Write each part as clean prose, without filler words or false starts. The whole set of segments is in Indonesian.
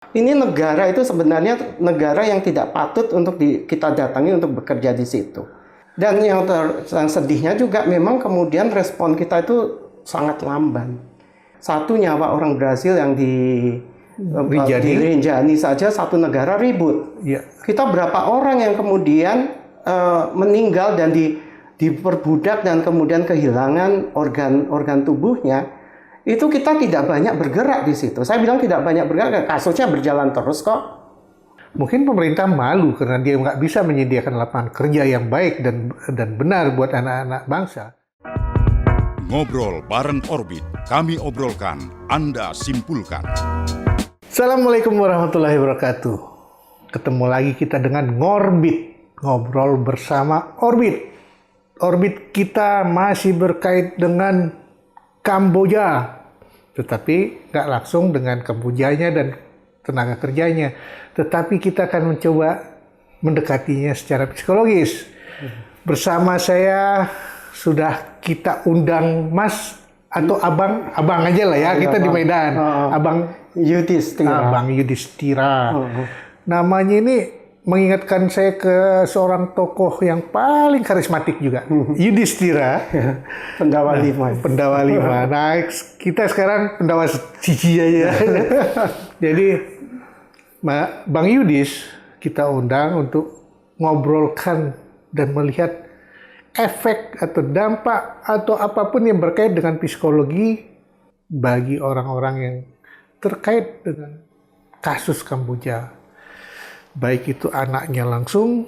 Ini negara itu sebenarnya negara yang tidak patut untuk kita datangi untuk bekerja di situ. Dan yang sedihnya juga memang kemudian respon kita itu sangat lamban. Satu nyawa orang Brasil yang di Rinjani saja satu negara ribut. Ya. Kita berapa orang yang kemudian meninggal dan diperbudak dan kemudian kehilangan organ tubuhnya. Itu kita tidak banyak bergerak di situ. Saya bilang tidak banyak bergerak, kasusnya berjalan terus kok. Mungkin pemerintah malu karena dia nggak bisa menyediakan lapangan kerja yang baik dan benar buat anak-anak bangsa. Ngobrol bareng Orbit, kami obrolkan, Anda simpulkan. Assalamualaikum warahmatullahi wabarakatuh. Ketemu lagi kita dengan Ngorbit, ngobrol bersama Orbit. Orbit kita masih berkait dengan Kamboja, tetapi nggak langsung dengan Kambojanya dan tenaga kerjanya, tetapi kita akan mencoba mendekatinya secara psikologis. Bersama saya sudah kita undang Mas atau Abang aja lah ya, kita di Medan. Abang Yudhistira. Abang Yudhistira. Namanya ini mengingatkan saya ke seorang tokoh yang paling karismatik juga, Yudhistira. Pendawa lima. Pendawa lima. Nah, kita sekarang pendawa siji aja. Jadi, Bang Yudhis kita undang untuk ngobrolkan dan melihat efek atau dampak atau apapun yang berkait dengan psikologi bagi orang-orang yang terkait dengan kasus Kamboja. Baik itu anaknya langsung,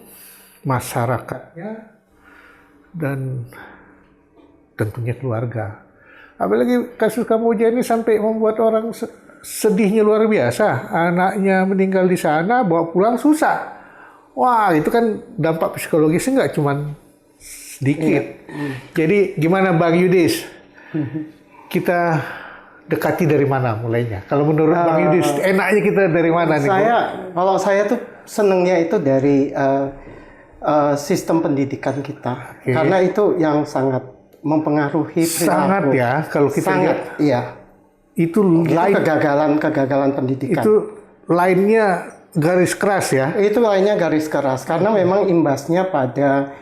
masyarakatnya, dan tentunya keluarga. Apalagi kasus Kamboja ini sampai membuat orang sedihnya luar biasa. Anaknya meninggal di sana, bawa pulang susah. Wah, itu kan dampak psikologisnya nggak cuma sedikit. Jadi gimana Bang Yudhis? Kita dekati dari mana mulainya? Kalau menurut Bang Yudhis, enaknya kita dari mana nih? Kalau saya tuh senengnya itu dari sistem pendidikan kita, karena itu yang sangat mempengaruhi perilaku. Sangat ya, kalau kita lihat. Iya. Itu kegagalan pendidikan. Itu lainnya garis keras ya? Itu lainnya garis keras, karena memang imbasnya pada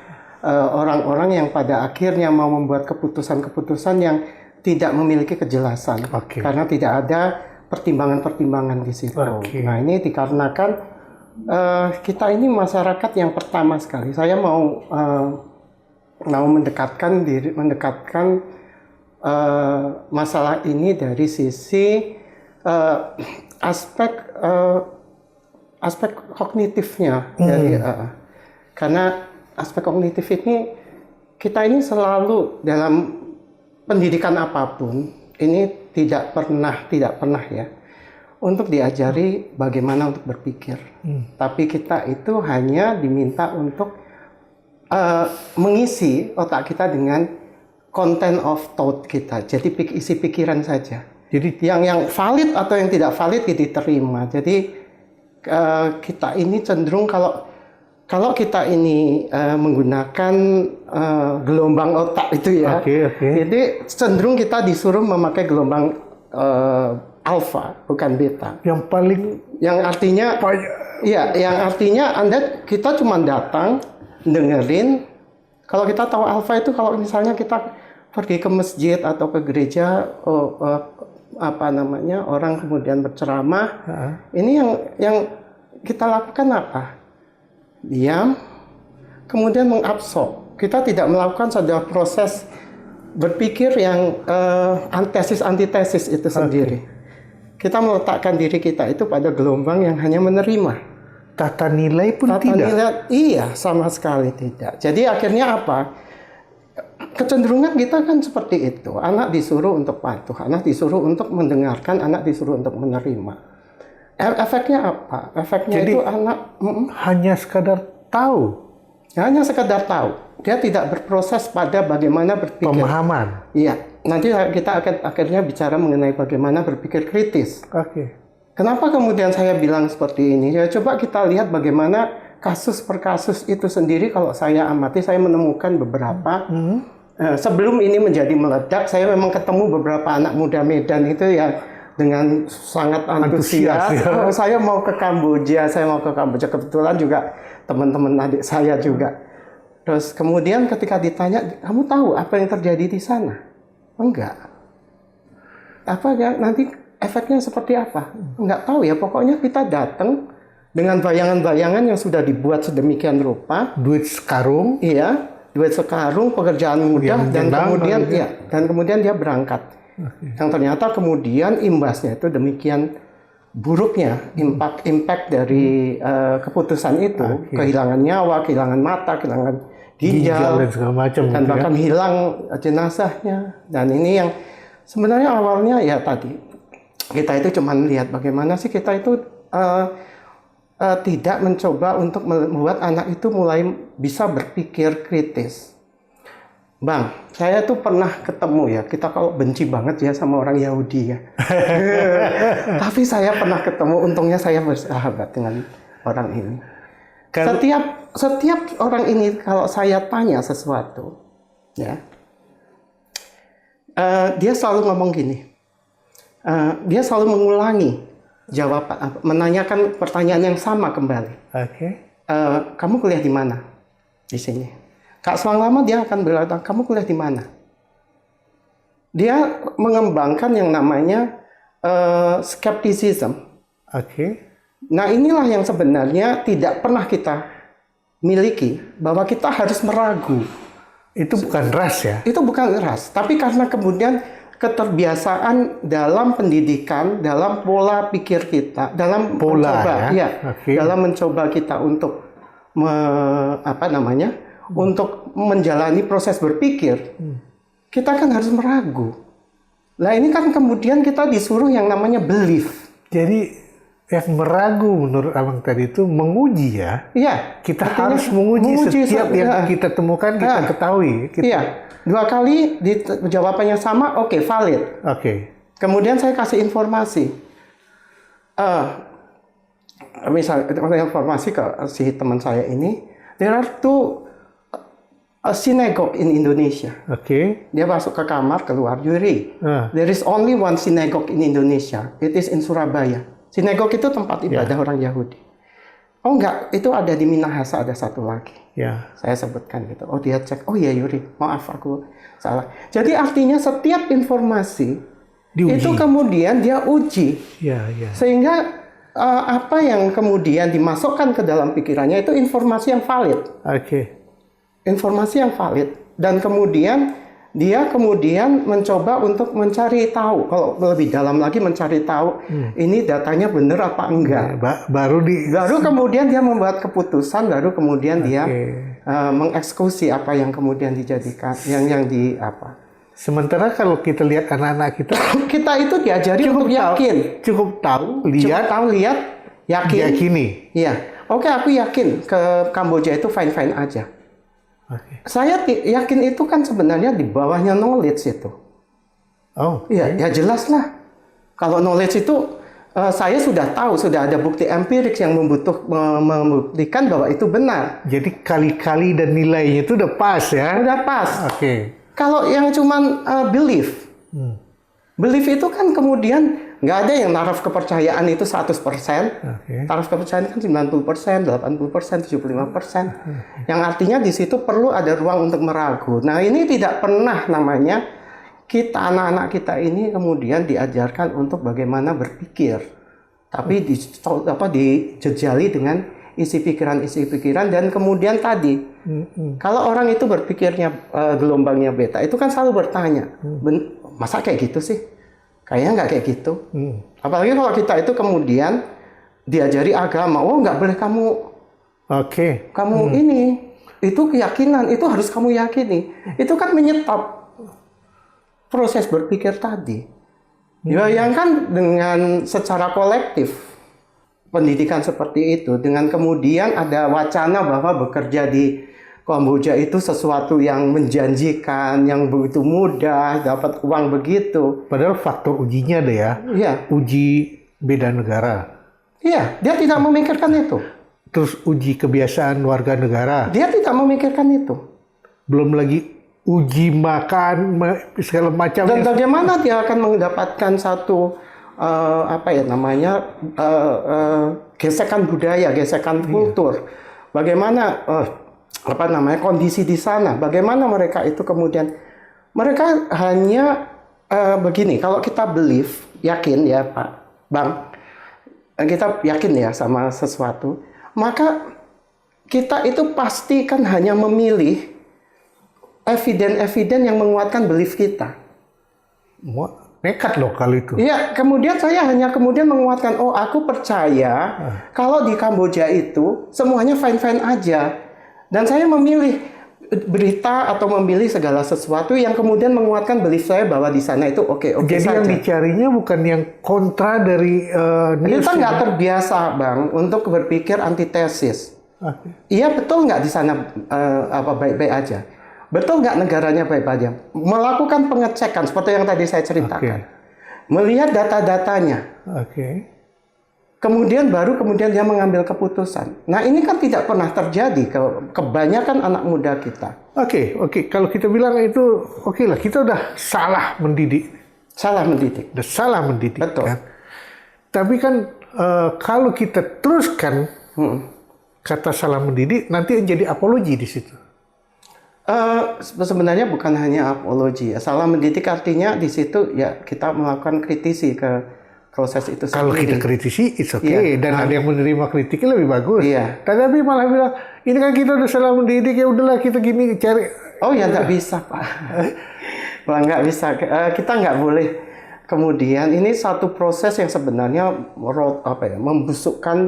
orang-orang yang pada akhirnya mau membuat keputusan-keputusan yang tidak memiliki kejelasan, karena tidak ada pertimbangan-pertimbangan di situ. Nah, ini dikarenakan kita ini masyarakat yang pertama sekali. Saya mau mendekatkan masalah ini dari sisi aspek kognitifnya, karena aspek kognitif ini kita ini selalu dalam pendidikan apapun ini tidak pernah ya untuk diajari bagaimana untuk berpikir. Tapi kita itu hanya diminta untuk mengisi otak kita dengan content of thought kita. Jadi isi pikiran saja. Jadi yang valid atau yang tidak valid diterima. Jadi kita ini cenderung kalau kita ini menggunakan gelombang otak itu ya, jadi cenderung kita disuruh memakai gelombang alfa bukan beta. Yang artinya, yang artinya kita cuma datang dengerin. Kalau kita tahu alfa itu kalau misalnya kita pergi ke masjid atau ke gereja, orang kemudian berceramah, ini yang kita lakukan apa? Diam, kemudian mengabsorb. Kita tidak melakukan suatu proses berpikir yang antesis-antitesis itu sendiri. Kita meletakkan diri kita itu pada gelombang yang hanya menerima. Tata nilai pun tidak? Iya, sama sekali tidak. Jadi akhirnya apa? Kecenderungan kita kan seperti itu. Anak disuruh untuk patuh, anak disuruh untuk mendengarkan, anak disuruh untuk menerima. Efeknya apa? Efeknya jadi, itu anak hanya sekadar tahu. Hanya sekadar tahu. Dia tidak berproses pada bagaimana berpikir. Pemahaman. Iya. Nanti kita akan akhirnya bicara mengenai bagaimana berpikir kritis. Kenapa kemudian saya bilang seperti ini? Ya coba kita lihat bagaimana kasus per kasus itu sendiri. Kalau saya amati, saya menemukan beberapa. Sebelum ini menjadi meledak, saya memang ketemu beberapa anak muda Medan itu ya dengan sangat antusias. Antusias, ya. "Oh, saya mau ke Kamboja, saya mau ke Kamboja." Kebetulan juga teman-teman adik saya juga. Terus kemudian ketika ditanya, "Kamu tahu apa yang terjadi di sana?" "Enggak." "Apa ya, nanti efeknya seperti apa?" "Enggak tahu ya, pokoknya kita datang dengan bayangan-bayangan yang sudah dibuat sedemikian rupa." Duit sekarung. Iya, duit sekarung, pekerjaan mudah, Yang dan menyenangkan, kemudian ya. dan kemudian dia berangkat. Yang ternyata kemudian imbasnya itu demikian buruknya impact dari keputusan itu, kehilangan nyawa, kehilangan mata, kehilangan ginjal, dan segala macam dan gitu ya. bahkan hilang jenazahnya. Dan ini yang sebenarnya awalnya ya tadi kita itu cuma lihat bagaimana sih kita itu tidak mencoba untuk membuat anak itu mulai bisa berpikir kritis. Bang, saya tuh pernah ketemu ya, kita kalau benci banget ya sama orang Yahudi ya. Tapi saya pernah ketemu, untungnya saya bersahabat dengan orang ini. Setiap orang ini kalau saya tanya sesuatu, ya, dia selalu ngomong gini, dia selalu mengulangi jawaban, menanyakan pertanyaan yang sama kembali. Kamu kuliah di mana? Di sini. Kak, selang lama dia akan bilang, kamu kuliah di mana? Dia mengembangkan yang namanya skepticism. Nah, inilah yang sebenarnya tidak pernah kita miliki, bahwa kita harus meragu. Itu bukan ras ya? Itu bukan ras, tapi karena kemudian keterbiasaan dalam pendidikan, dalam pola pikir kita, dalam dalam mencoba kita untuk untuk menjalani proses berpikir, kita kan harus meragu. Nah, ini kan kemudian kita disuruh yang namanya belief. Jadi yang meragu menurut abang tadi itu menguji ya? Iya. Kita harus menguji setiap yang kita temukan, kita ketahui. Iya. 2 kali jawabannya sama, oke, valid. Kemudian saya kasih informasi. Misalnya informasi ke si teman saya ini, there are 2 synagogue in Indonesia. Dia masuk ke kamar, keluar, Yuri. There is only 1 synagogue in Indonesia. It is in Surabaya. Synagogue itu tempat ibadah orang Yahudi. Oh enggak, itu ada di Minahasa, ada 1 lagi. Saya sebutkan gitu. Oh, dia cek. Oh iya, Yuri, maaf aku salah. Jadi artinya setiap informasi diuji. Itu kemudian dia uji. Sehingga apa yang kemudian dimasukkan ke dalam pikirannya itu informasi yang valid. Informasi yang valid. Dan kemudian dia mencoba untuk mencari tahu. Kalau lebih dalam lagi mencari tahu ini datanya benar apa enggak. Baru kemudian dia membuat keputusan, baru kemudian dia mengeksekusi apa yang kemudian dijadikan yang di apa. Sementara kalau kita lihat anak-anak kita itu diajari untuk yakin. Cukup tahu, lihat, yakin. Yakini. Iya. Oke, aku yakin ke Kamboja itu fine-fine aja. Saya yakin itu kan sebenarnya di bawahnya knowledge itu. Ya jelas lah. Kalau knowledge itu saya sudah tahu, sudah ada bukti empirik yang membuktikan bahwa itu benar. Jadi kali-kali dan nilainya itu udah pas ya? Udah pas. Kalau yang cuman belief itu kan kemudian nggak ada yang naruh kepercayaan itu 100%. Taraf kepercayaan kan 90%, 80%, 75%. Yang artinya di situ perlu ada ruang untuk meragu. Nah, ini tidak pernah namanya anak-anak kita ini kemudian diajarkan untuk bagaimana berpikir. Tapi dijejali dengan isi pikiran dan kemudian tadi kalau orang itu berpikirnya gelombangnya beta, itu kan selalu bertanya, masa kayak gitu sih? Kayaknya nggak kayak gitu. Apalagi kalau kita itu kemudian diajari agama, nggak boleh kamu ini, itu keyakinan, itu harus kamu yakini. Itu kan menyetop proses berpikir tadi. Bayangkan dengan secara kolektif pendidikan seperti itu, dengan kemudian ada wacana bahwa bekerja di Kamboja itu sesuatu yang menjanjikan, yang begitu mudah, dapat uang begitu. Padahal faktor ujinya ada ya. Uji beda negara. Dia tidak memikirkan itu. Terus uji kebiasaan warga negara. Dia tidak memikirkan itu. Belum lagi uji makan, segala macam. Dan bagaimana dia akan mendapatkan satu apa ya namanya gesekan budaya, gesekan kultur. Bagaimana apa namanya kondisi di sana? Bagaimana mereka itu kemudian mereka hanya begini. Kalau kita believe, yakin ya Pak Bang, kita yakin ya sama sesuatu, maka kita itu pasti kan hanya memilih eviden-eviden yang menguatkan belief kita. Nekat loh kali itu. Iya, kemudian saya hanya kemudian menguatkan, oh aku percaya kalau di Kamboja itu semuanya fine-fine aja. Dan saya memilih berita atau memilih segala sesuatu yang kemudian menguatkan belief saya bahwa di sana itu oke-oke Jadi saja. yang dicarinya bukan yang kontra dari news. Kita nggak terbiasa, Bang, untuk berpikir antitesis. Iya betul nggak di sana apa baik-baik aja? Betul nggak negaranya baik-baik aja? Melakukan pengecekan seperti yang tadi saya ceritakan. Melihat data-datanya. Kemudian dia mengambil keputusan. Nah ini kan tidak pernah terjadi ke kebanyakan anak muda kita. Oke. Kalau kita bilang itu oke lah, kita udah salah mendidik. Salah mendidik. Udah salah mendidik. Betul. Kan? Tapi kan kalau kita teruskan kata salah mendidik, nanti jadi apologi di situ. Sebenarnya bukan hanya apologi. Salah mendidik artinya di situ ya kita melakukan kritisi ke proses itu sendiri. Kalau kita kritisi, it's okay. Dan ada yang menerima kritiknya lebih bagus. Iya. Tapi malah bilang, ini kan kita udah salah mendidik, ya udahlah kita gini cari. Oh ya nggak bisa Pak. Wah nggak bisa. Kita nggak boleh. Kemudian ini satu proses yang sebenarnya membusukkan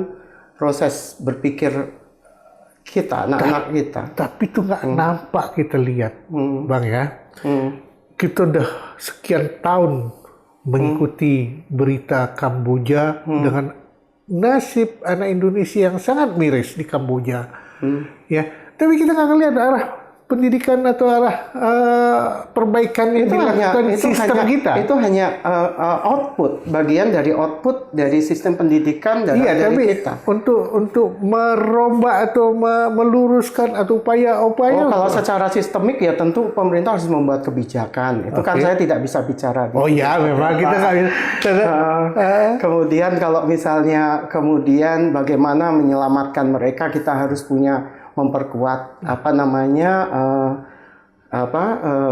proses berpikir kita, anak-anak kita. Tapi itu nggak nampak kita lihat, Bang ya. Kita udah sekian tahun mengikuti berita Kamboja dengan nasib anak Indonesia yang sangat miris di Kamboja. Ya, tapi kita nggak ngelihat arah pendidikan atau arah perbaikan yang dilakukan sistem kita. Itu hanya output, bagian dari output dari sistem pendidikan dari kita. Untuk merombak atau meluruskan atau upaya. Kalau secara sistemik ya tentu pemerintah harus membuat kebijakan. Itu kan saya tidak bisa bicara. Memang kita nggak bisa. Kemudian kalau misalnya bagaimana menyelamatkan mereka, kita harus punya memperkuat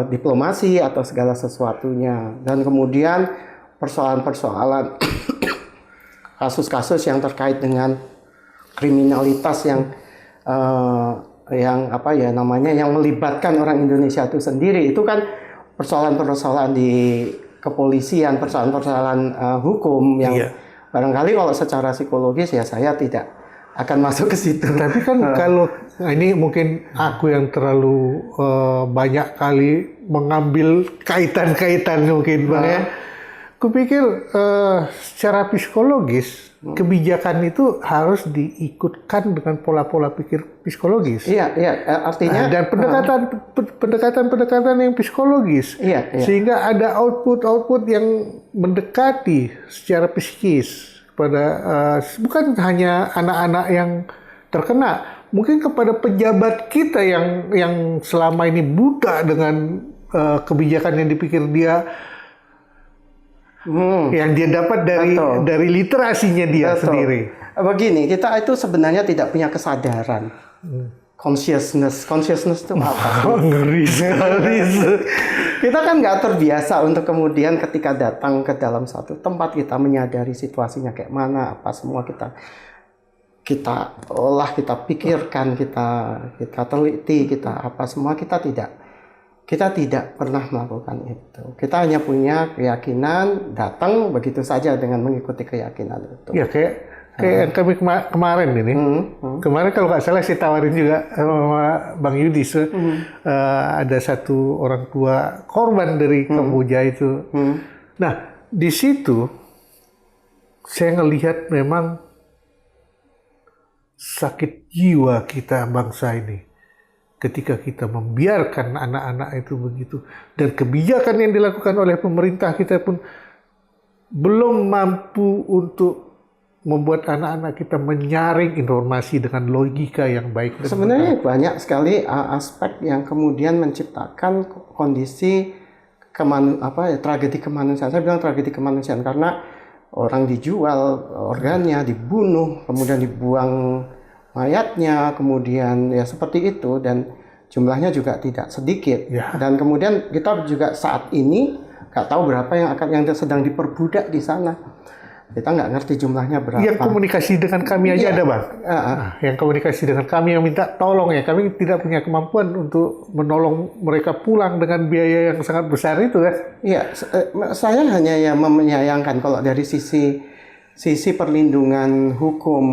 diplomasi atau segala sesuatunya, dan kemudian persoalan-persoalan kasus-kasus yang terkait dengan kriminalitas yang melibatkan orang Indonesia itu sendiri, itu kan persoalan-persoalan di kepolisian, persoalan-persoalan hukum yang barangkali kalau secara psikologis ya saya tidak akan masuk ke situ. Tapi kan kalau ini mungkin aku yang terlalu banyak kali mengambil kaitan-kaitan mungkin Bang ya. Kupikir secara psikologis kebijakan itu harus diikutkan dengan pola-pola pikir psikologis. Iya, artinya dan pendekatan yang psikologis. Sehingga ada output yang mendekati secara psikis pada bukan hanya anak-anak yang terkena, mungkin kepada pejabat kita yang selama ini buta dengan kebijakan yang dipikir dia, yang dia dapat dari literasinya dia sendiri. Begini, kita itu sebenarnya tidak punya kesadaran. Consciousness itu apa? Ngeri sekali. Kita kan nggak terbiasa untuk kemudian ketika datang ke dalam suatu tempat kita menyadari situasinya kayak mana, apa semua kita olah, kita pikirkan, kita teliti, kita apa semua, kita tidak pernah melakukan itu. Kita hanya punya keyakinan, datang begitu saja dengan mengikuti keyakinan itu. Ya kayak yang kami kemarin ini. Kemarin kalau nggak salah saya tawarin juga sama Bang Yudis. Ada satu orang tua korban dari Kamboja itu. Nah, di situ saya ngelihat memang sakit jiwa kita bangsa ini. Ketika kita membiarkan anak-anak itu begitu. Dan kebijakan yang dilakukan oleh pemerintah kita pun belum mampu untuk membuat anak-anak kita menyaring informasi dengan logika yang baik. Sebenarnya banyak sekali aspek yang kemudian menciptakan kondisi tragedi kemanusiaan. Saya bilang tragedi kemanusiaan karena orang dijual organnya, dibunuh, kemudian dibuang mayatnya, kemudian ya seperti itu, dan jumlahnya juga tidak sedikit. Ya. Dan kemudian kita juga saat ini nggak tahu berapa yang sedang diperbudak di sana. Kita nggak ngerti jumlahnya berapa. Yang komunikasi dengan kami aja Iya. ada, Bang. Nah, yang komunikasi dengan kami yang minta tolong ya. Kami tidak punya kemampuan untuk menolong mereka pulang dengan biaya yang sangat besar itu kan. Iya, saya hanya ya menyayangkan kalau dari sisi perlindungan hukum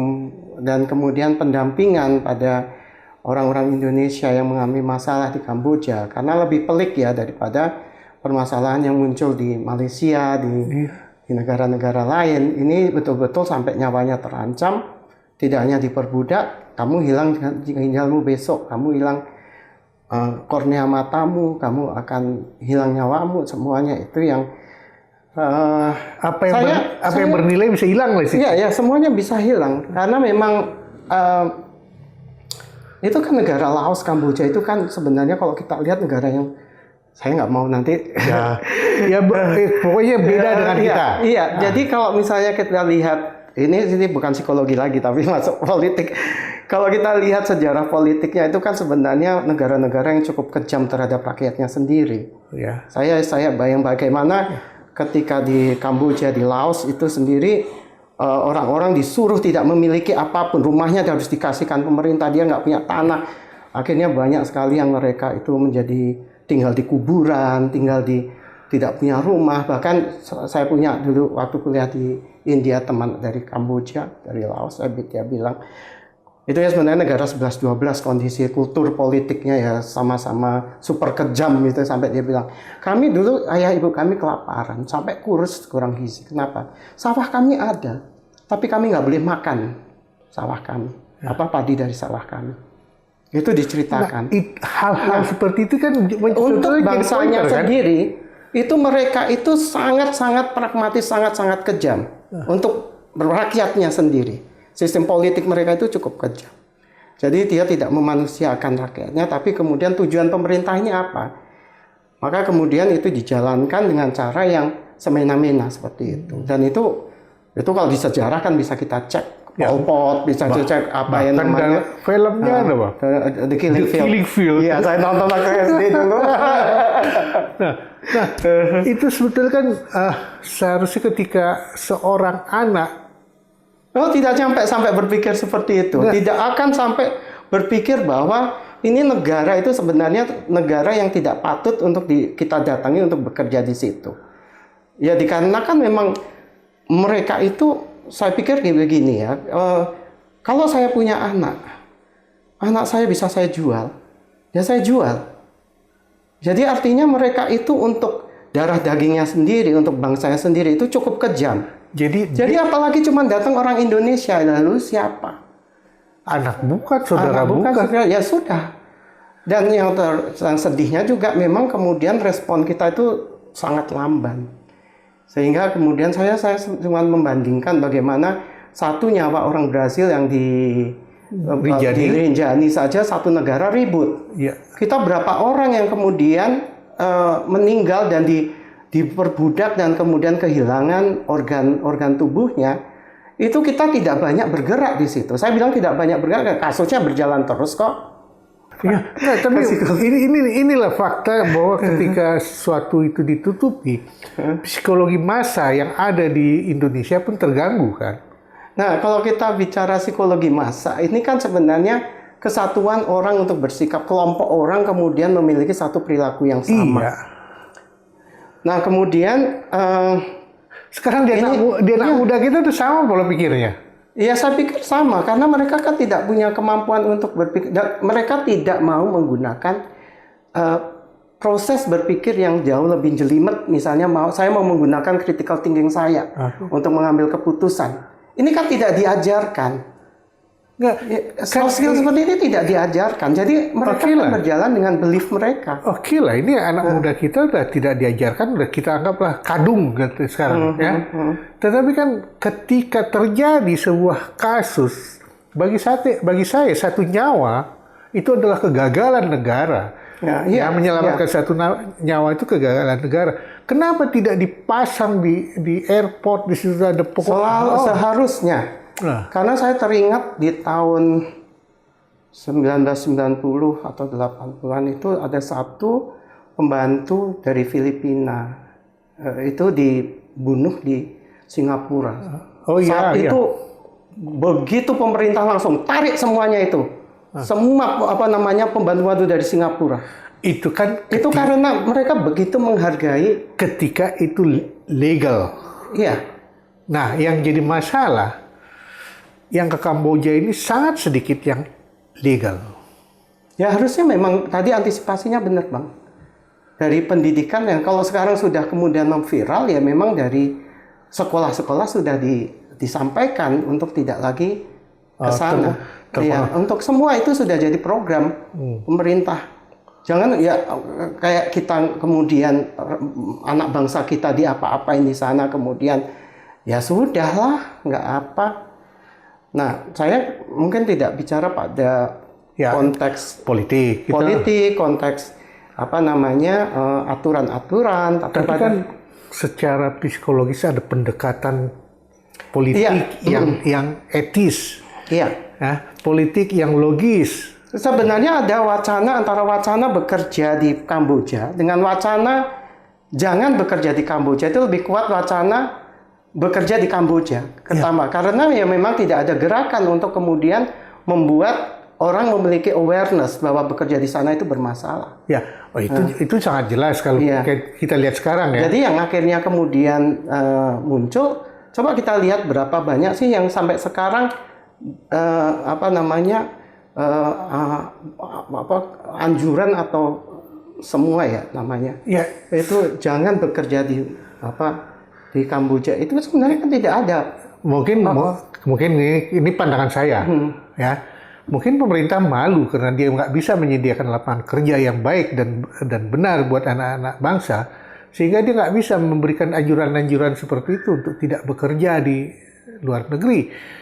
dan kemudian pendampingan pada orang-orang Indonesia yang mengalami masalah di Kamboja, karena lebih pelik ya daripada permasalahan yang muncul di Malaysia, di negara-negara lain. Ini betul-betul sampai nyawanya terancam, tidak hanya diperbudak, kamu hilang ginjalmu besok, kamu hilang kornea matamu, kamu akan hilang nyawamu, semuanya itu yang Apa yang bernilai bisa hilang lah sih. Iya, ya semuanya bisa hilang karena memang itu kan negara Laos, Kamboja itu kan sebenarnya kalau kita lihat negara yang saya nggak mau nanti Pokoknya beda dengan kita. Iya, jadi kalau misalnya kita lihat ini bukan psikologi lagi tapi masuk politik. Kalau kita lihat sejarah politiknya itu kan sebenarnya negara-negara yang cukup kejam terhadap rakyatnya sendiri. Ya. Saya bagaimana ketika di Kamboja, di Laos itu sendiri orang-orang disuruh tidak memiliki apapun, rumahnya harus dikasihkan pemerintah, dia nggak punya tanah. Akhirnya banyak sekali yang mereka itu menjadi tinggal di kuburan, tidak punya rumah. Bahkan saya punya dulu waktu kuliah di India teman dari Kamboja, dari Laos, dia bilang itu ya sebenarnya negara 11-12 kondisi kultur politiknya ya sama-sama super kejam gitu, sampai dia bilang kami dulu ayah ibu kami kelaparan sampai kurus kurang gizi. Kenapa? Sawah kami ada, tapi kami nggak boleh makan sawah kami, padi dari sawah kami. Itu diceritakan. Hal-hal seperti itu kan untuk bangsanya sendiri itu mereka itu sangat-sangat pragmatis, sangat-sangat kejam untuk rakyatnya sendiri. Sistem politik mereka itu cukup kejam. Jadi dia tidak memanusiakan rakyatnya, tapi kemudian tujuan pemerintahnya apa? Maka kemudian itu dijalankan dengan cara yang semena-mena seperti itu. Dan itu kalau di sejarah kan bisa kita cek. Pol Pot, bisa cek apa yang namanya. Filmnya ada, Bang? The Killing Field. Iya, saya nonton waktu SD dulu. Itu sebetulnya kan seharusnya ketika seorang anak tidak sampai berpikir seperti itu. Tidak akan sampai berpikir bahwa ini negara itu sebenarnya negara yang tidak patut untuk kita datangi untuk bekerja di situ. Ya dikarenakan memang mereka itu, saya pikir begini ya, kalau saya punya anak saya bisa saya jual, ya saya jual. Jadi artinya mereka itu untuk darah dagingnya sendiri, untuk bangsanya sendiri itu cukup kejam. Jadi apalagi cuma datang orang Indonesia, lalu siapa? Anak bukan, saudara bukan. Ya sudah. Dan yang sedihnya juga memang kemudian respon kita itu sangat lamban. Sehingga kemudian saya cuma membandingkan bagaimana satu nyawa orang Brasil yang di Rinjani saja satu negara ribut. Ya. Kita berapa orang yang kemudian meninggal dan diperbudak dan kemudian kehilangan organ tubuhnya, itu kita tidak banyak bergerak di situ. Saya bilang tidak banyak bergerak, kasusnya berjalan terus kok. Ya, tapi inilah fakta bahwa ketika sesuatu itu ditutupi, psikologi massa yang ada di Indonesia pun terganggu kan. Nah, kalau kita bicara psikologi massa, ini kan sebenarnya kesatuan orang untuk bersikap, kelompok orang kemudian memiliki satu perilaku yang sama. Iya. Nah, kemudian sekarang dia anak muda kita tuh sama pola pikirnya. Ya, saya pikir sama karena mereka kan tidak punya kemampuan untuk berpikir. Mereka tidak mau menggunakan proses berpikir yang jauh lebih jelimet. Misalnya saya mau menggunakan critical thinking saya untuk mengambil keputusan. Ini kan tidak diajarkan. Soft skill seperti ini tidak diajarkan. Jadi mereka kan berjalan dengan belief mereka. Oke lah, ini anak muda kita udah tidak diajarkan, udah kita anggaplah kadung gitu sekarang ya. Tetapi kan ketika terjadi sebuah kasus, bagi saya satu nyawa itu adalah kegagalan negara. Ya, menyelamatkan satu nyawa itu kegagalan negara. Kenapa tidak dipasang di airport, di situ ada Seharusnya. Karena saya teringat di tahun 1990 atau 80-an itu ada satu pembantu dari Filipina. Itu dibunuh di Singapura. Saat itu begitu pemerintah langsung tarik semuanya itu. Semua pembantu-pembantu dari Singapura. Itu karena mereka begitu menghargai ketika itu legal. Iya. Nah, yang jadi masalah yang ke Kamboja ini sangat sedikit yang legal. Ya harusnya memang tadi antisipasinya benar, Bang. Dari pendidikan yang kalau sekarang sudah kemudian viral ya memang dari sekolah-sekolah sudah disampaikan untuk tidak lagi ke sana. Ya, untuk semua itu sudah jadi program pemerintah. Jangan ya kayak kita kemudian anak bangsa kita diapa-apain di sana kemudian ya sudahlah nggak apa. Nah, saya mungkin tidak bicara pada konteks politik, konteks aturan-aturan. Tapi kan secara psikologis ada pendekatan politik yang etis. Iya. Politik yang logis. Sebenarnya ada wacana antara wacana bekerja di Kamboja dengan wacana jangan bekerja di Kamboja. Itu lebih kuat wacana bekerja di Kamboja. Pertama, karena ya memang tidak ada gerakan untuk kemudian membuat orang memiliki awareness bahwa bekerja di sana itu bermasalah. Ya, itu sangat jelas kalau kita lihat sekarang ya. Jadi yang akhirnya kemudian muncul, coba kita lihat berapa banyak sih yang sampai sekarang anjuran atau semua ya namanya. Ya, itu jangan bekerja di Kamboja. Itu sebenarnya kan tidak ada. Mungkin ini pandangan saya, ya. Mungkin pemerintah malu karena dia nggak bisa menyediakan lapangan kerja yang baik dan benar buat anak-anak bangsa, sehingga dia nggak bisa memberikan anjuran-anjuran seperti itu untuk tidak bekerja di luar negeri.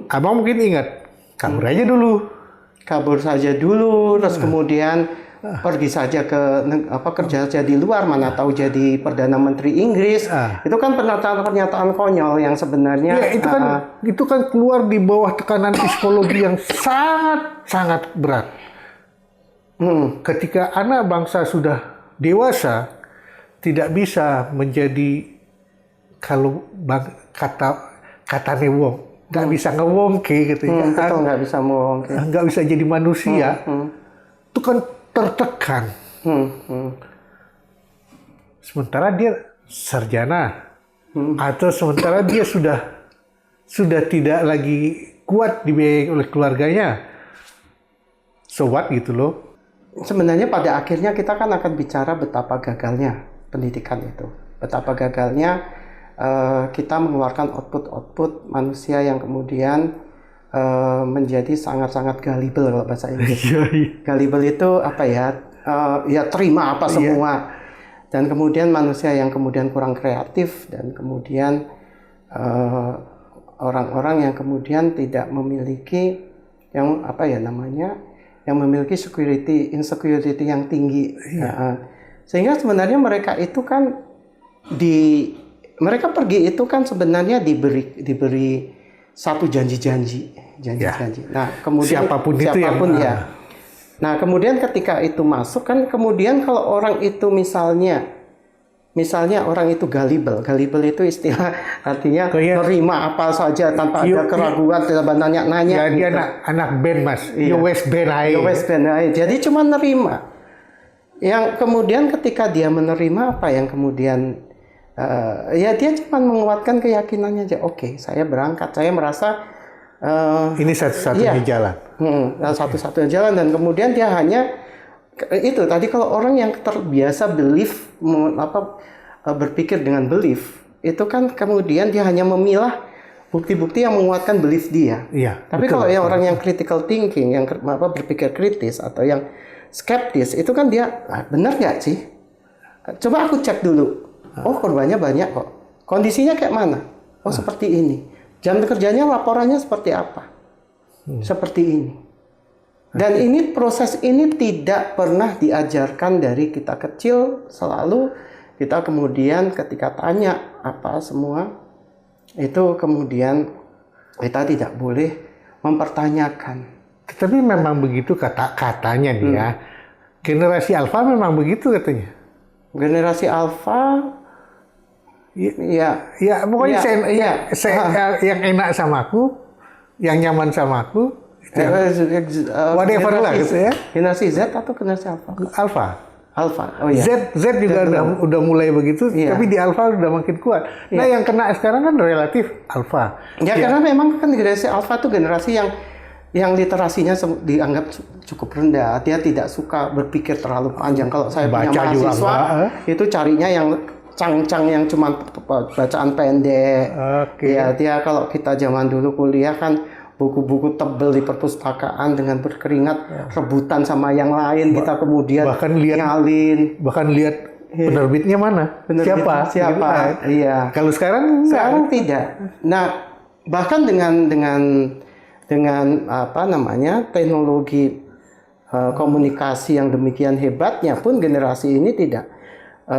Abang mungkin ingat, kabur saja dulu, terus kemudian pergi saja kerja saja di luar, mana tahu jadi Perdana Menteri Inggris. Itu kan pernyataan konyol yang sebenarnya itu kan keluar di bawah tekanan psikologi yang sangat berat. Ketika anak bangsa sudah dewasa tidak bisa menjadi kata Newong nggak bisa ngewongke gitu ya. Betul, nggak bisa ngewongke. Nggak bisa jadi manusia. Itu kan tertekan. Sementara dia sarjana atau sementara dia sudah tidak lagi kuat dibiayai oleh keluarganya. So what gitu loh. Sebenarnya pada akhirnya kita kan akan bicara betapa gagalnya pendidikan itu. Betapa gagalnya kita mengeluarkan output manusia yang kemudian menjadi sangat-sangat gullible kalau bahasa Inggris. Gullible itu apa ya? Ya terima apa semua. Dan kemudian manusia yang kemudian kurang kreatif dan kemudian orang-orang yang kemudian tidak memiliki yang yang memiliki insecurity yang tinggi. Sehingga sebenarnya mereka itu kan mereka pergi itu kan sebenarnya diberi satu janji-janji. Nah, kemudian siapapun ya. Nah, kemudian ketika itu masuk kan kemudian kalau orang itu misalnya orang itu gullible itu istilah artinya terima apa saja tanpa ada keraguan, tidak nanya-nanya. Ya, dia anak band Mas. West band aja. Jadi cuma nerima. Yang kemudian ketika dia menerima apa yang kemudian dia cuma menguatkan keyakinannya aja. Oke, saya berangkat. Saya merasa ini satu-satunya jalan. Satu-satunya jalan dan kemudian dia hanya itu tadi kalau orang yang terbiasa berpikir dengan belief itu kan kemudian dia hanya memilah bukti-bukti yang menguatkan belief dia. Tapi kalau orang yang critical thinking, yang berpikir kritis atau yang skeptis itu kan dia benar nggak sih? Coba aku cek dulu. Oh, korbannya banyak kok. Kondisinya kayak mana? Oh, seperti ini. Jam kerjanya laporannya seperti apa? Seperti ini. Dan ini proses ini tidak pernah diajarkan dari kita kecil. Selalu kita kemudian ketika tanya apa semua, itu kemudian kita tidak boleh mempertanyakan. Tapi memang begitu katanya nih ya. Generasi Alpha memang begitu katanya. Generasi Alpha, ya, Ya pokoknya ya, yang enak sama aku, yang nyaman sama aku, whatever lah gitu ya. Generasi Z atau generasi Alpha? Alpha. Alpha, oh ya. Z juga udah mulai begitu, Iya. tapi di Alpha udah makin kuat. Nah yang kena sekarang kan relatif Alpha. Ya, karena memang kan generasi Alpha itu generasi yang literasinya dianggap cukup rendah. Dia tidak suka berpikir terlalu panjang. Kalau saya punya Baca juga mahasiswa, itu carinya yang cang-cang yang cuma bacaan pendek. Oke. Ya, dia kalau kita zaman dulu kuliah kan buku-buku tebel di perpustakaan dengan berkeringat, rebutan sama yang lain, kita kemudian bahkan lihat nyalin. Bahkan lihat penerbitnya mana, Siapa? Gitu kan. Iya. Kalau sekarang Sekarang tidak. Nah, bahkan dengan apa namanya teknologi komunikasi yang demikian hebatnya pun generasi ini tidak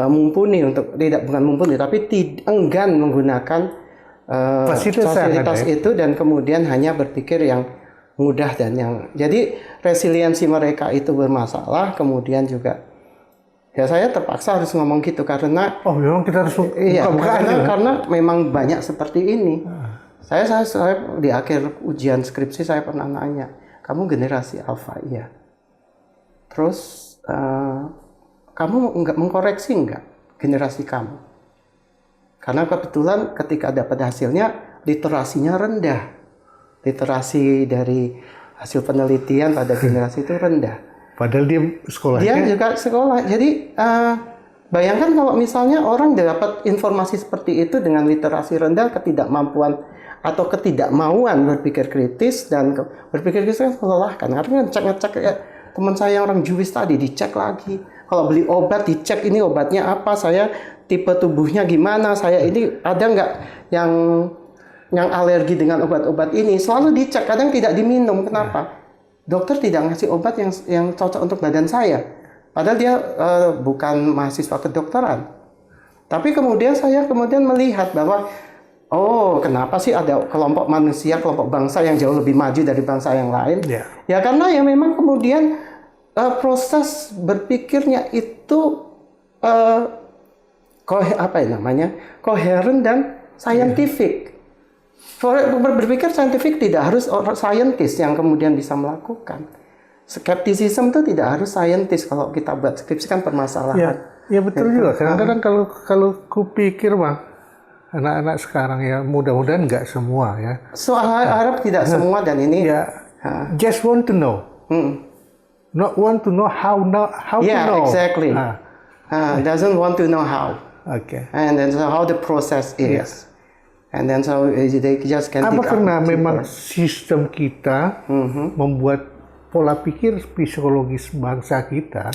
mumpuni untuk bukan mumpuni tapi enggan menggunakan fasilitas itu dan kemudian hanya berpikir yang mudah dan yang jadi resiliensi mereka itu bermasalah. Kemudian juga ya saya terpaksa harus ngomong gitu karena memang kita harus karena memang banyak seperti ini. Saya di akhir ujian skripsi saya pernah nanya, kamu generasi Alpha? Iya. Terus kamu mengkoreksi enggak generasi kamu? Karena kebetulan ketika dapat hasilnya literasinya rendah. Literasi dari hasil penelitian pada generasi itu rendah. Padahal dia sekolahnya. Dia juga sekolah. Jadi bayangkan kalau misalnya orang dapat informasi seperti itu dengan literasi rendah, ketidakmampuan atau ketidakmauan berpikir kritis dan berpikir kritis kan melelahkan. Karena ngecek ya, teman saya orang Jewish tadi dicek lagi. Kalau beli obat dicek ini obatnya apa, saya tipe tubuhnya gimana, saya ini ada nggak yang alergi dengan obat-obat ini, selalu dicek, kadang tidak diminum. Kenapa? Dokter tidak ngasih obat yang cocok untuk badan saya, padahal dia bukan mahasiswa kedokteran. Tapi kemudian saya melihat bahwa kenapa sih ada kelompok manusia, kelompok bangsa yang jauh lebih maju dari bangsa yang lain? Ya karena ya memang kemudian proses berpikirnya itu koheren dan scientific. Berpikir saintifik tidak harus scientist yang kemudian bisa melakukan. Skeptisisme itu tidak harus scientist kalau kita buat skripsi kan permasalahan. Ya betul juga. Kadang-kadang kalau kupikir Bang, anak-anak sekarang ya mudah-mudahan nggak semua ya. Soal harap tidak semua dan ini. Just want to know. Not want to know how to know. Yeah, exactly. Doesn't want to know how. Okay. And then so how the process is. And then so they just can. Apa karena memang sistem kita membuat pola pikir psikologis bangsa kita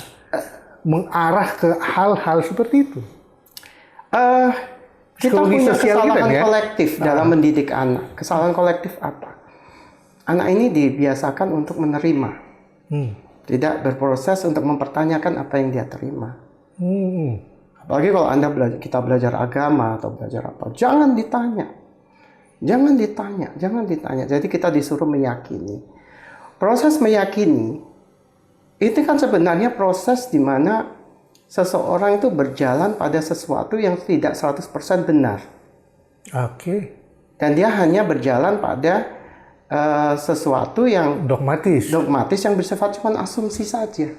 mengarah ke hal-hal seperti itu? Kita punya kesalahan kolektif dalam mendidik anak. Kesalahan kolektif apa? Anak ini dibiasakan untuk menerima. Tidak berproses untuk mempertanyakan apa yang dia terima. Apalagi kalau kita belajar agama atau belajar apa, jangan ditanya. Jadi kita disuruh meyakini. Proses meyakini itu kan sebenarnya proses di mana seseorang itu berjalan pada sesuatu yang tidak 100% benar. Oke. Dan dia hanya berjalan pada sesuatu yang dogmatis yang bersifat cuma asumsi saja.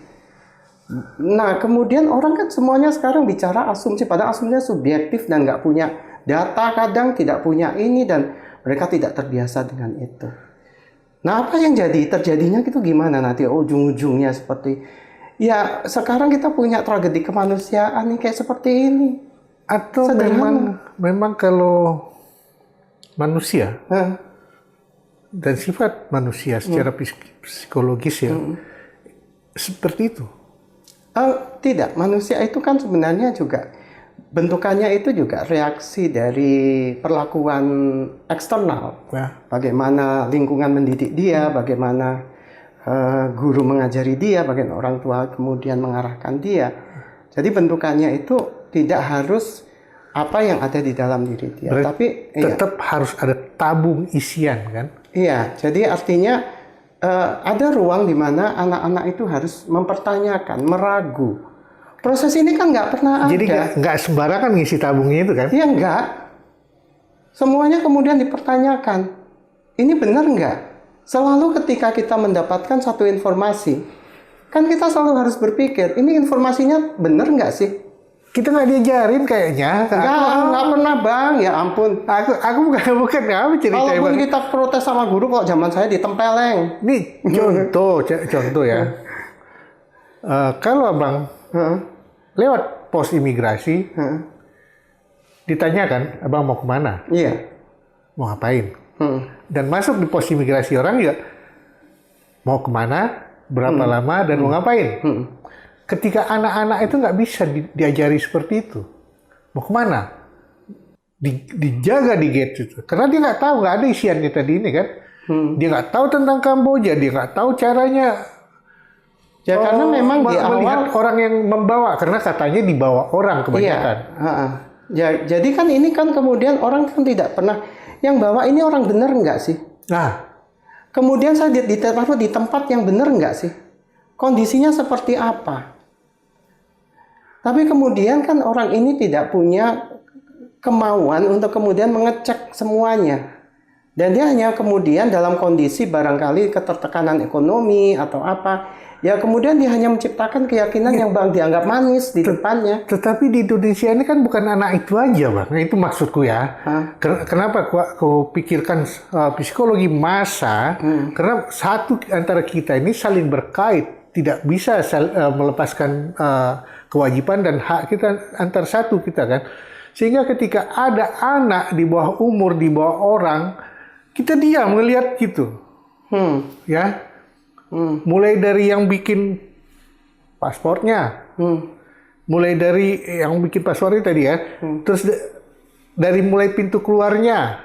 Nah, kemudian orang kan semuanya sekarang bicara asumsi, padahal asumsinya subjektif dan nggak punya data, kadang tidak punya ini, dan mereka tidak terbiasa dengan itu. Nah, apa yang terjadinya itu gimana nanti ujung-ujungnya seperti, ya sekarang kita punya tragedi kemanusiaan nih kayak seperti ini. Atau memang kalau manusia dan sifat manusia secara psikologis ya seperti itu. Tidak, manusia itu kan sebenarnya juga bentukannya itu juga reaksi dari perlakuan eksternal. Bagaimana lingkungan mendidik dia, bagaimana guru mengajari dia, bagian orang tua kemudian mengarahkan dia. Jadi bentukannya itu tidak harus apa yang ada di dalam diri dia, Berarti tapi tetap harus ada tabung isian kan? iya, jadi artinya ada ruang di mana anak-anak itu harus mempertanyakan, meragu. Proses ini kan nggak pernah ada. Jadi nggak sembarangan ngisi tabungnya itu kan? Iya nggak. Semuanya kemudian dipertanyakan. Ini benar nggak? Selalu ketika kita mendapatkan satu informasi, kan kita selalu harus berpikir, ini informasinya benar nggak sih? Kita nggak diajarin kayaknya. Nggak pernah bang, ya ampun. Aku bukan apa ceritanya. Walaupun kita protes sama guru, kok zaman saya ditempeleng. Nih contoh ya. Kalau abang lewat pos imigrasi, ditanyakan abang mau kemana, Iya. mau ngapain, dan masuk di pos imigrasi orang ya mau kemana, berapa lama dan mau ngapain. Ketika anak-anak itu nggak bisa diajari seperti itu, mau kemana, dijaga di gate itu, karena dia nggak tahu, nggak ada isiannya tadi ini kan, dia nggak tahu tentang Kamboja, dia nggak tahu caranya. Ya karena memang di melihat awal orang yang membawa, karena katanya dibawa orang kebanyakan. Iya. Ya, jadi kan ini kan kemudian orang kan tidak pernah yang bawa ini orang benar nggak sih? Nah, Kemudian saya ditaruh di tempat yang benar nggak sih? Kondisinya seperti apa? Tapi kemudian kan orang ini tidak punya kemauan untuk kemudian mengecek semuanya. Dan dia hanya kemudian dalam kondisi barangkali ketertekanan ekonomi atau apa, ya kemudian dia hanya menciptakan keyakinan yang dianggap manis di depannya. tetapi di Indonesia ini kan bukan anak itu aja, Bang. Nah, itu maksudku ya. Kenapa aku pikirkan psikologi massa? Karena satu antara kita ini saling berkait, tidak bisa melepaskan kewajiban dan hak kita antar satu kita kan. Sehingga ketika ada anak di bawah umur, di bawah orang, kita diam melihat gitu. Ya. Mulai dari yang bikin paspornya, mulai dari yang bikin paspornya tadi ya, terus dari mulai pintu keluarnya.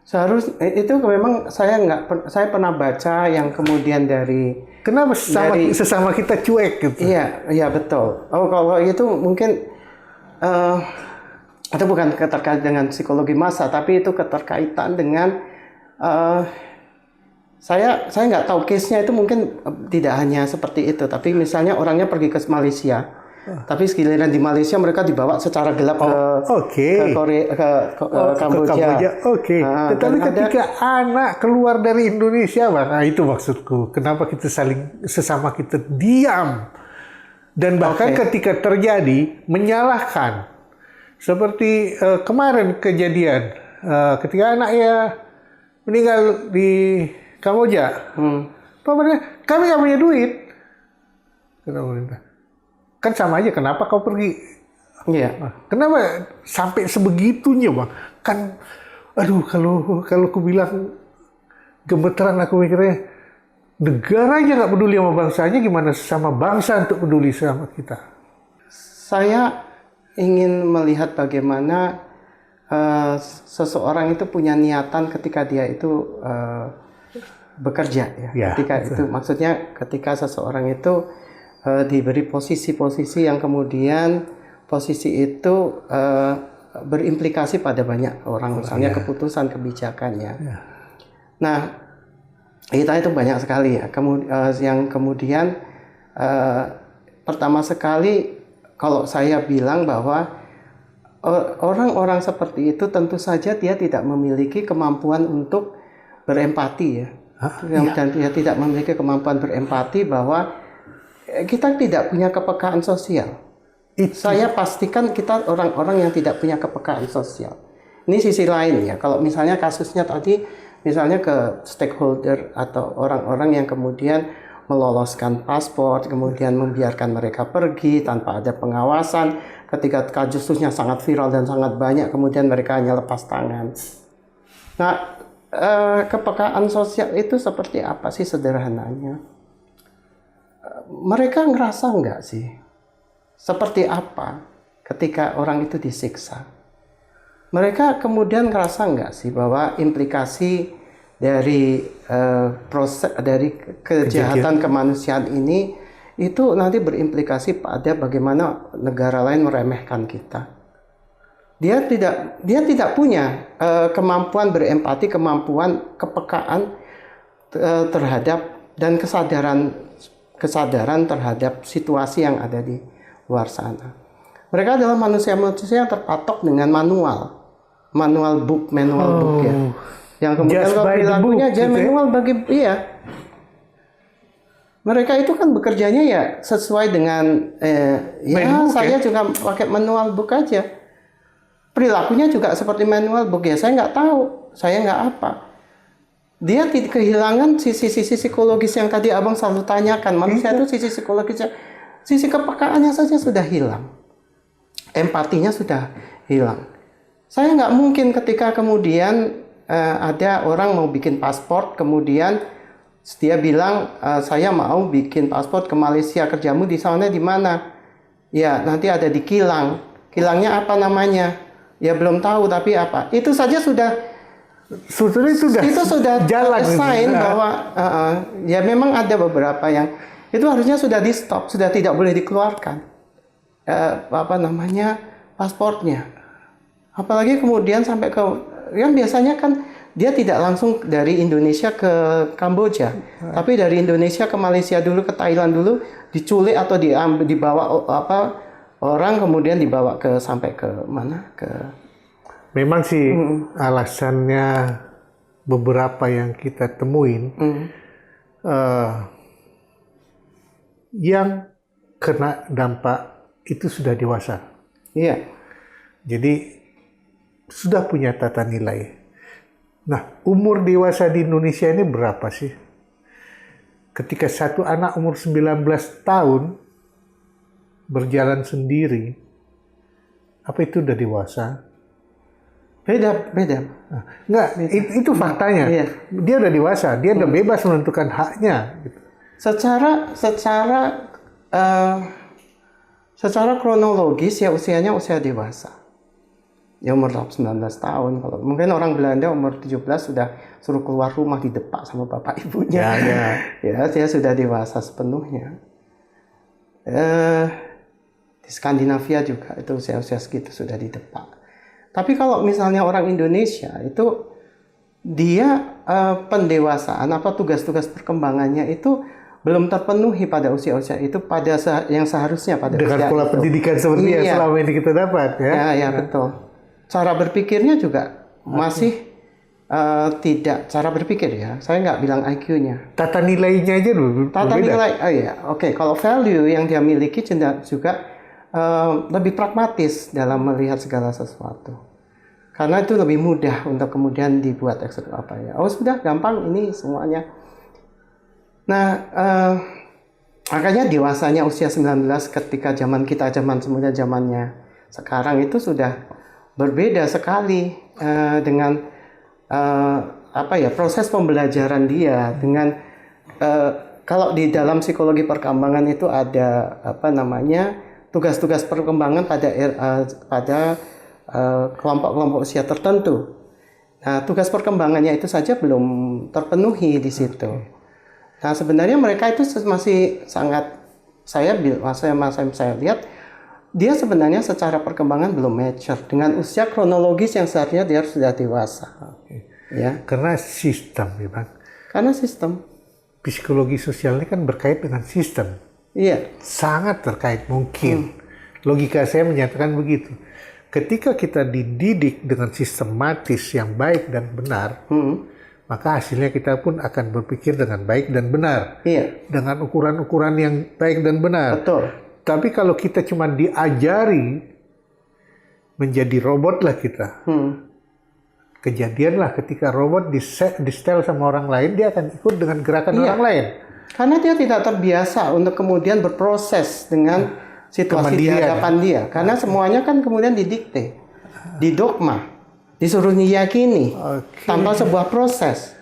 Seharusnya itu memang saya pernah baca yang kemudian dari Kenapa sesama kita cuek gitu? iya betul. Oh kalau itu mungkin itu bukan keterkait dengan psikologi massa, tapi itu keterkaitan dengan saya nggak tahu case-nya itu mungkin tidak hanya seperti itu, tapi misalnya orangnya pergi ke Malaysia, tapi sekalian di Malaysia mereka dibawa secara gelap ke Korea, ke Kamboja. Oke. Tetapi ketika anak keluar dari Indonesia, Bang, nah itu maksudku. Kenapa kita sesama kita diam dan bahkan ketika terjadi menyalahkan, seperti kemarin kejadian ketika anaknya meninggal di Kamboja, kami nggak punya duit. Kan sama aja, kenapa kau pergi? Iya. Kenapa sampai sebegitunya, Bang? Kan, aduh, kalau aku bilang gemeteran aku mikirnya, negaranya nggak peduli sama bangsanya, gimana sama bangsa untuk peduli sama kita? Saya ingin melihat bagaimana seseorang itu punya niatan ketika dia itu bekerja ya. Ketika itu maksudnya ketika seseorang itu diberi posisi-posisi yang kemudian posisi itu berimplikasi pada banyak orang, misalnya keputusan kebijakannya. Nah, itu banyak sekali ya. Yang kemudian pertama sekali kalau saya bilang bahwa orang-orang seperti itu tentu saja dia tidak memiliki kemampuan untuk berempati ya. Dan dia tidak memiliki kemampuan berempati bahwa kita tidak punya kepekaan sosial. Saya pastikan kita orang-orang yang tidak punya kepekaan sosial. Ini sisi lain ya. Kalau misalnya kasusnya tadi, misalnya ke stakeholder atau orang-orang yang kemudian meloloskan paspor, kemudian membiarkan mereka pergi tanpa ada pengawasan, ketika kasusnya sangat viral dan sangat banyak, kemudian mereka hanya lepas tangan. Nah, kepekaan sosial itu seperti apa sih sederhananya? Mereka ngerasa nggak sih? Seperti apa ketika orang itu disiksa? Mereka kemudian ngerasa nggak sih bahwa implikasi dari proses dari kejahatan kemanusiaan ini itu nanti berimplikasi pada bagaimana negara lain meremehkan kita. Dia tidak punya kemampuan berempati, kemampuan kepekaan terhadap dan kesadaran terhadap situasi yang ada di luar sana. Mereka adalah manusia-manusia yang terpatok dengan manual book ya. Yang kemudian kalau perilakunya aja manual bagi mereka itu kan bekerjanya ya sesuai dengan saya juga pakai manual book aja. Perilakunya juga seperti manual book ya. Saya nggak tahu, saya nggak apa. Dia kehilangan sisi-sisi psikologis yang tadi abang selalu tanyakan. Manusia itu sisi psikologisnya, sisi kepekaannya saja sudah hilang, empatinya sudah hilang. Saya nggak mungkin ketika kemudian ada orang mau bikin paspor, kemudian dia bilang saya mau bikin paspor ke Malaysia, kerjamu di sana di mana? Ya nanti ada di kilang. Kilangnya apa namanya? Ya belum tahu tapi apa? Itu saja sudah jalan sign bahwa ya memang ada beberapa yang itu harusnya sudah di stop, sudah tidak boleh dikeluarkan paspornya. Apalagi kemudian sampai ke yang biasanya kan dia tidak langsung dari Indonesia ke Kamboja, tapi dari Indonesia ke Malaysia dulu, ke Thailand dulu, diculik atau dibawa orang kemudian dibawa sampai ke mana ke. Memang sih alasannya beberapa yang kita temuin yang kena dampak itu sudah dewasa. Iya. Jadi sudah punya tata nilai. Nah, umur dewasa di Indonesia ini berapa sih? Ketika satu anak umur 19 tahun berjalan sendiri, apa itu udah dewasa? Beda. Enggak, itu faktanya. Iya. Dia udah dewasa, dia udah bebas menentukan haknya. Gitu. Secara kronologis ya usianya usia dewasa. Ya umur 19 tahun. Kalau mungkin orang Belanda umur 17 sudah suruh keluar rumah didepak sama bapak ibunya. Ya, dia sudah dewasa sepenuhnya. Di Skandinavia juga itu usia-usia segitu sudah didepak. Tapi kalau misalnya orang Indonesia itu dia pendewasaan apa tugas-tugas perkembangannya itu belum terpenuhi pada usia-usia itu pada yang seharusnya pada dengan usia pola itu. pendidikan seperti yang selama ini kita dapat ya. Ya betul. Cara berpikirnya juga masih tidak cara berpikir ya. Saya nggak bilang IQ-nya. Tata nilainya aja dulu. Tata nilai, oke. Kalau value yang dia miliki juga lebih pragmatis dalam melihat segala sesuatu. Karena itu lebih mudah untuk kemudian dibuat Oh sudah gampang ini semuanya. Nah, makanya dewasanya usia 19 ketika zaman semuanya zamannya sekarang itu sudah berbeda sekali dengan proses pembelajaran dia dengan kalau di dalam psikologi perkembangan itu ada tugas-tugas perkembangan pada kelompok-kelompok usia tertentu. Nah, tugas perkembangannya itu saja belum terpenuhi di situ. Nah, sebenarnya mereka itu masih sangat saya lihat dia sebenarnya secara perkembangan belum mature dengan usia kronologis yang seharusnya dia sudah dewasa. Ya, karena sistem, ya Bang. Karena sistem. Psikologi sosial ini kan berkait dengan sistem. Iya. Sangat terkait mungkin. Logika saya menyatakan begitu. Ketika kita dididik dengan sistematis yang baik dan benar, maka hasilnya kita pun akan berpikir dengan baik dan benar. Iya. Dengan ukuran-ukuran yang baik dan benar. Betul. Tapi kalau kita cuma diajari menjadi robot lah kita. Kejadianlah ketika robot di-setel sama orang lain, dia akan ikut dengan gerakan orang lain. Karena dia tidak terbiasa untuk kemudian berproses dengan situasi di hadapan dia. Karena semuanya kan kemudian didikte, didogma, disuruh diyakini tanpa sebuah proses.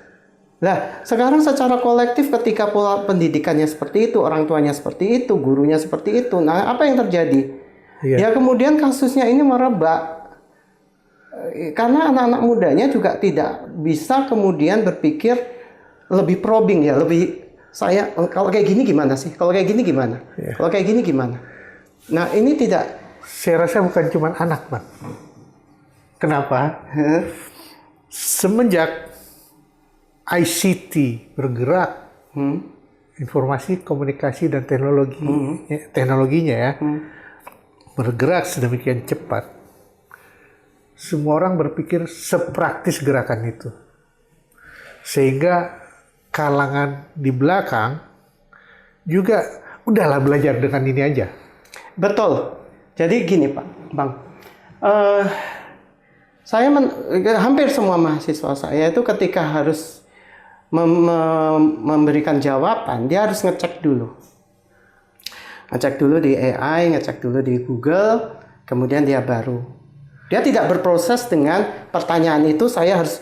Nah, sekarang secara kolektif ketika pola pendidikannya seperti itu, orang tuanya seperti itu, gurunya seperti itu. Nah, apa yang terjadi? Ya kemudian kasusnya ini merebak. Karena anak-anak mudanya juga tidak bisa kemudian berpikir lebih probing ya, lebih saya kalau kayak gini gimana sih? Kalau kayak gini gimana? Kalau kayak gini gimana? Nah, ini tidak. Saya rasa bukan cuma anak, Bang. Kenapa? Semenjak ICT bergerak, informasi, komunikasi, dan teknologinya ya, bergerak sedemikian cepat, semua orang berpikir sepraktis gerakan itu. Sehingga kalangan di belakang juga udahlah belajar dengan ini aja. Betul. Jadi gini Pak, Bang. Hampir semua mahasiswa saya itu ketika harus memberikan jawaban, dia harus ngecek dulu. Ngecek dulu di AI, ngecek dulu di Google, kemudian dia baru. Dia tidak berproses dengan pertanyaan itu saya harus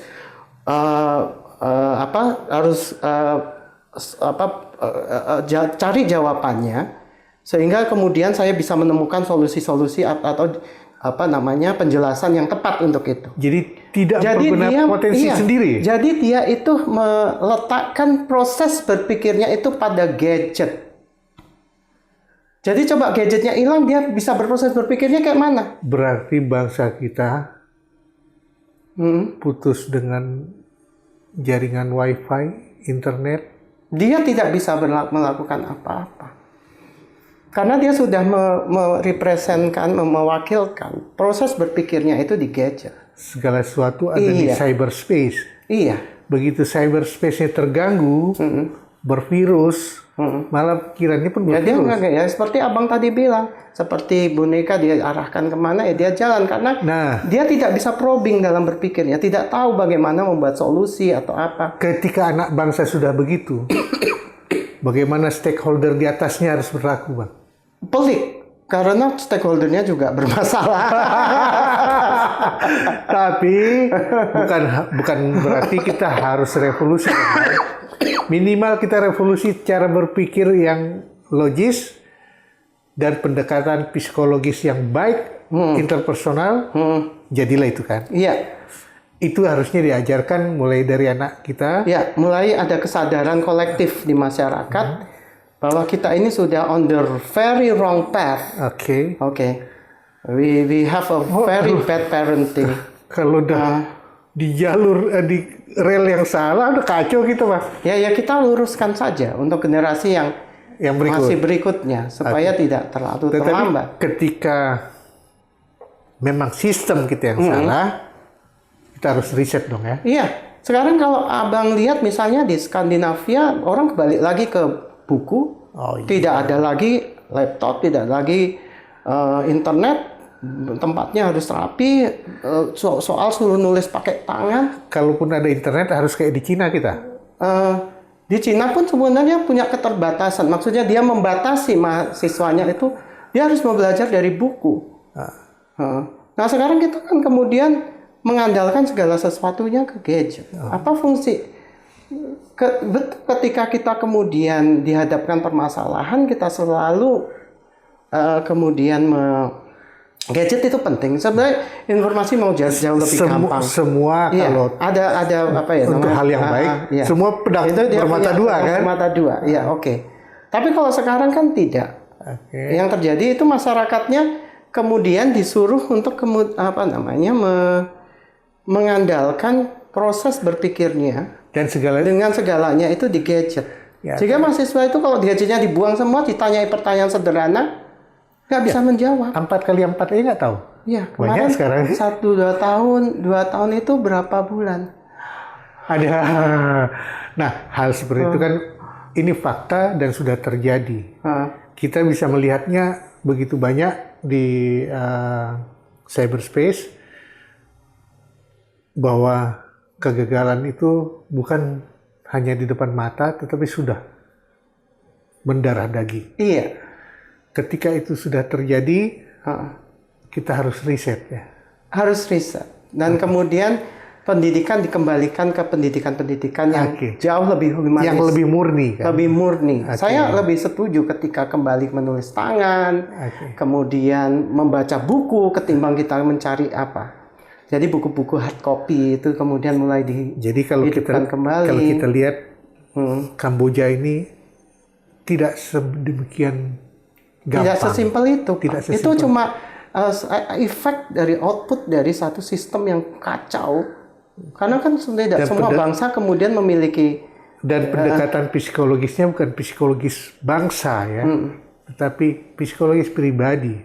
cari jawabannya sehingga kemudian saya bisa menemukan solusi-solusi atau penjelasan yang tepat untuk itu. Jadi tidak berbenah potensi sendiri. Jadi dia itu meletakkan proses berpikirnya itu pada gadget. Jadi coba gadgetnya hilang, dia bisa berproses berpikirnya kayak mana? Berarti bangsa kita putus dengan jaringan wifi, internet. Dia tidak bisa melakukan apa-apa. Karena dia sudah merepresentkan, mewakilkan proses berpikirnya itu di gadget. Segala sesuatu ada di cyberspace. Iya. Begitu cyberspace-nya terganggu, bervirus, malah pikirannya pun bervirus. Ya seperti abang tadi bilang, seperti boneka dia arahkan kemana ya dia jalan karena dia tidak bisa probing dalam berpikirnya, tidak tahu bagaimana membuat solusi atau apa. Ketika anak bangsa sudah begitu, bagaimana stakeholder di atasnya harus berlaku, Bang? Pelik, karena stakeholdernya juga bermasalah. Tapi bukan berarti kita harus revolusi. Minimal kita revolusi cara berpikir yang logis dan pendekatan psikologis yang baik, interpersonal, jadilah itu kan. Iya. Itu harusnya diajarkan mulai dari anak kita. Ya, mulai ada kesadaran kolektif di masyarakat bahwa kita ini sudah on the very wrong path. Oke. We have a very bad parenting. Kalau udah di jalur di rel yang salah, udah kacau gitu, Mas. Ya kita luruskan saja untuk generasi yang masih berikutnya supaya tidak terlalu terlambat. Ketika memang sistem kita yang salah, kita harus riset dong ya. Iya. Sekarang kalau abang lihat misalnya di Skandinavia orang kembali lagi ke buku, tidak ada lagi laptop, tidak lagi internet, tempatnya harus rapi, soal suruh nulis pakai tangan. Kalaupun ada internet harus kayak di Cina kita. Di Cina pun sebenarnya punya keterbatasan, maksudnya dia membatasi mahasiswanya itu dia harus belajar dari buku. Nah sekarang kita kan kemudian mengandalkan segala sesuatunya ke gadget. Apa fungsi? Ketika kita kemudian dihadapkan permasalahan, kita selalu kemudian gadget itu penting. Sebenarnya informasi mau jauh lebih gampang. Semua kalau ada apa ya untuk hal yang baik, semua pedang itu bermata dua kan? Bermata dua, ya Tapi kalau sekarang kan tidak. Yang terjadi itu masyarakatnya kemudian disuruh untuk mengandalkan proses berpikirnya dan dengan segalanya itu di gadget. Sehingga mahasiswa itu kalau gadgetnya dibuang semua, ditanyai pertanyaan sederhana, nggak bisa menjawab. 4x4 aja nggak tahu. Iya, kemarin 1-2 tahun itu berapa bulan? Ada. Nah, hal seperti itu kan ini fakta dan sudah terjadi. Kita bisa melihatnya begitu banyak di cyberspace bahwa kegagalan itu bukan hanya di depan mata, tetapi sudah mendarah daging. Iya. Ketika itu sudah terjadi, kita harus riset ya. Harus riset. Dan kemudian pendidikan dikembalikan ke pendidikan-pendidikan yang jauh lebih humanis. Yang lebih murni kan? Lebih murni. Saya lebih setuju ketika kembali menulis tangan, kemudian membaca buku ketimbang kita mencari apa. Jadi buku-buku hard copy itu kemudian mulai Jadi kalau dihidupkan kembali. kalau kita lihat Kamboja ini tidak sedemikian gampang. Tidak sesimpel itu. Tidak Pak. Itu sesimpel. cuma efek dari output dari satu sistem yang kacau. Karena kan tidak semua bangsa kemudian memiliki dan pendekatan psikologisnya bukan psikologis bangsa ya, tetapi psikologis pribadi.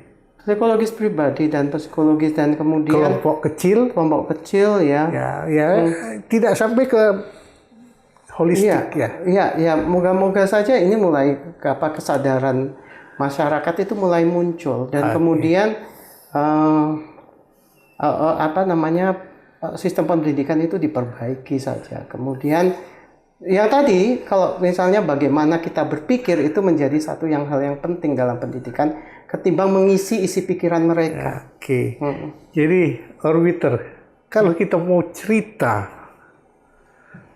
Psikologis pribadi dan psikologis dan kemudian Kelompok kecil ya. Ya, tidak sampai ke holistik ya. Moga-moga saja ini mulai kesadaran masyarakat itu mulai muncul dan kemudian sistem pendidikan itu diperbaiki saja. Kemudian yang tadi kalau misalnya bagaimana kita berpikir itu menjadi satu hal yang penting dalam pendidikan ketimbang mengisi isi pikiran mereka. Oke. Jadi Orbiter, kalau kita mau cerita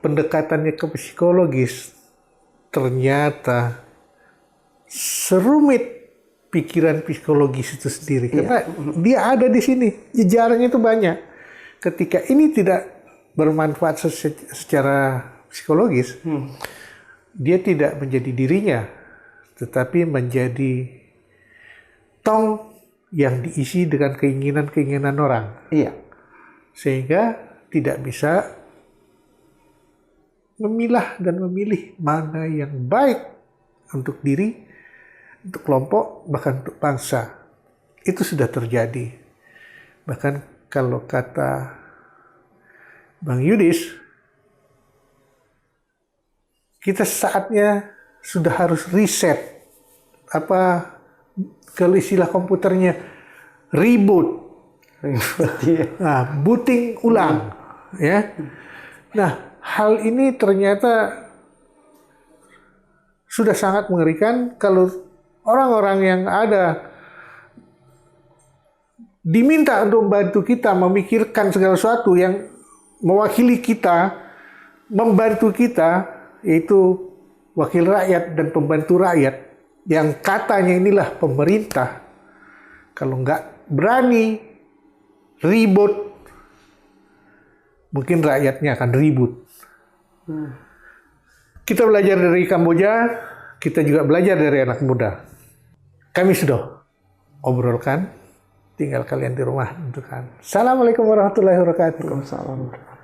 pendekatannya ke psikologis, ternyata serumit pikiran psikologis itu sendiri. Karena dia ada di sini, jejaringnya itu banyak. Ketika ini tidak bermanfaat secara psikologis, dia tidak menjadi dirinya, tetapi menjadi tong yang diisi dengan keinginan-keinginan orang. Iya. Sehingga tidak bisa memilah dan memilih mana yang baik untuk diri, untuk kelompok, bahkan untuk bangsa. Itu sudah terjadi. Bahkan kalau kata Bang Yudis, kita saatnya sudah harus riset. Kalau istilah komputernya reboot. Nah, booting ulang. Ya. Nah, hal ini ternyata sudah sangat mengerikan kalau orang-orang yang ada diminta untuk membantu kita memikirkan segala sesuatu yang mewakili kita, membantu kita, yaitu wakil rakyat dan pembantu rakyat, yang katanya inilah pemerintah. Kalau nggak berani ribut, mungkin rakyatnya akan ribut. Kita belajar dari Kamboja, kita juga belajar dari anak muda. Kami sudah obrolkan, tinggal kalian di rumah tentukan. Assalamualaikum warahmatullahi wabarakatuh. Waalaikumsalam.